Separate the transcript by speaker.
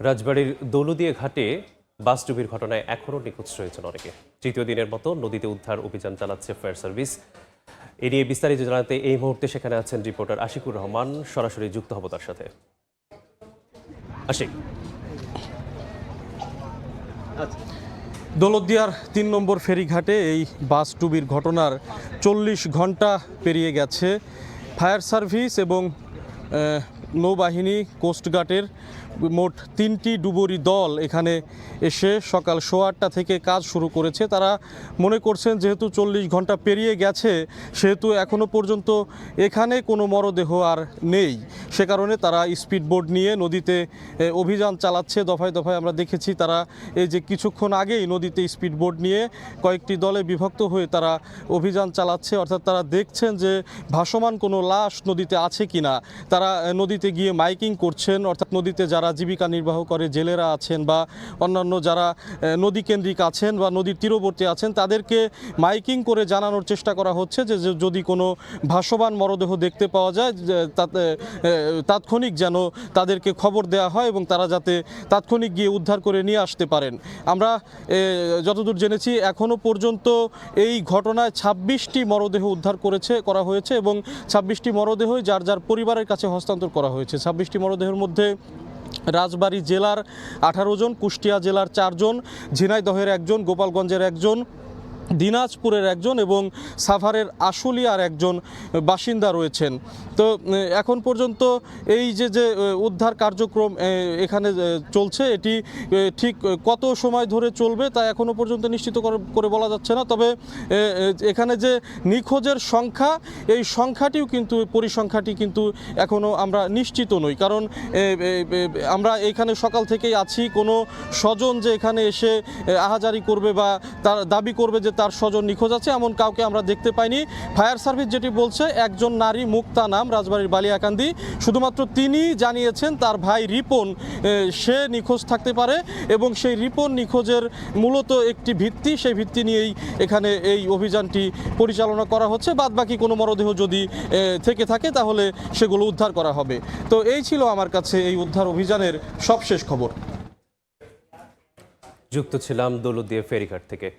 Speaker 1: রাজবাড়ীর দৌলদিয়া ঘাটে বাস ডুবির ঘটনায় এখনও নিখোঁজ রয়েছেন অনেকে। তৃতীয় দিনের মতো নদীতে উদ্ধার অভিযান চালাচ্ছে ফায়ার সার্ভিস। এ নিয়ে বিস্তারিত জানাতে এই মুহূর্তে সেখানে আছেন রিপোর্টার আশিকুর রহমান। সরাসরি যুক্ত হব তার সাথে। আশিক,
Speaker 2: দৌলতদিয়ার ৩ নম্বর ফেরিঘাটে এই বাস ডুবির ঘটনার ৪০ ঘন্টা পেরিয়ে গেছে। ফায়ার সার্ভিস এবং নৌবাহিনী, কোস্টগার্ডের মোট ৩টি ডুবুরি দল এখানে এসে সকাল ৮:৩০ থেকে কাজ শুরু করেছে। তারা মনে করছেন যেহেতু ৪০ ঘন্টা পেরিয়ে গেছে সেহেতু এখনও পর্যন্ত এখানে কোনো মরদেহ আর নেই, সে কারণে তারা স্পিডবোট নিয়ে নদীতে অভিযান চালাচ্ছে। দফায় দফায় আমরা দেখেছি তারা এই যে কিছুক্ষণ আগেই নদীতে স্পিডবোট নিয়ে কয়েকটি দলে বিভক্ত হয়ে তারা অভিযান চালাচ্ছে, অর্থাৎ তারা দেখছেন যে ভাসমান কোনো লাশ নদীতে আছে কিনা। তারা নদীতে গিয়ে মাইকিং করছেন, অর্থাৎ নদীতে যারা জীবিকা নির্বাহ করে জেলেরা আছেন বা অন্যান্য যারা নদী কেন্দ্রিক আছেন বা নদীর তীরবর্তী আছেন তাদেরকে মাইকিং করে জানানোর চেষ্টা করা হচ্ছে যে যদি কোনো ভাসমান মরদেহ দেখতে পাওয়া যায় তাৎক্ষণিক যেন তাদেরকে খবর দেওয়া হয় এবং তারা যাতে তাৎক্ষণিক গিয়ে উদ্ধার করে নিয়ে আসতে পারেন। আমরা যতদূর জেনেছি এখনও পর্যন্ত এই ঘটনায় ২৬টি মরদেহ উদ্ধার করা হয়েছে এবং ২৬টি মরদেহই যার যার পরিবারের কাছে হস্তান্তর করা হয়েছে। ২৬টি মরদেহের মধ্যে রাজবাড়ী জেলার ১৮ জন, কুষ্টিয়া জেলার ৪ জন, ঝিনাইদহের ১ জন, গোপালগঞ্জের ১ জন, দিনাজপুরের 1 জন এবং সাভারের আশুলিয়ার 1 জন বাসিন্দা রয়েছেন। তো এখন পর্যন্ত এই যে উদ্ধার কার্যক্রম এখানে চলছে এটি ঠিক কত সময় ধরে চলবে তা এখনও পর্যন্ত নিশ্চিত করে বলা যাচ্ছে না। তবে এখানে যে নিখোঁজের সংখ্যা, এই সংখ্যাটিও কিন্তু পরিসংখ্যাটি কিন্তু এখনও আমরা নিশ্চিত নই, কারণ আমরা এখানে সকাল থেকেই আছি। কোনো স্বজন যে এখানে এসে আহাজারি করবে বা তার দাবি করবে যে তার স্বজন নিখোঁজ আছে এমন কাউকে আমরা দেখতে পাইনি। ফায়ার সার্ভিস যেটি বলছে, একজন নারী মুক্তা নাম, রাজবাড়ীর বালিয়াকান্দি, শুধুমাত্র তিনি জানিয়েছেন তার ভাই রিপন সে নিখোঁজ থাকতে পারে এবং সেই রিপন নিখোঁজের মূলত একটি ভিত্তি, সেই ভিত্তি নিয়েই এখানে এই অভিযানটি পরিচালনা করা হচ্ছে। বাদবাকি কোনো মরদেহ যদি থেকে থাকে তাহলে সেগুলো উদ্ধার করা হবে। তো এই ছিল আমার কাছে এই উদ্ধার অভিযানের সবশেষ খবর।
Speaker 1: যুক্ত ছিলাম দৌলতদিয়া ফেরিঘাট থেকে।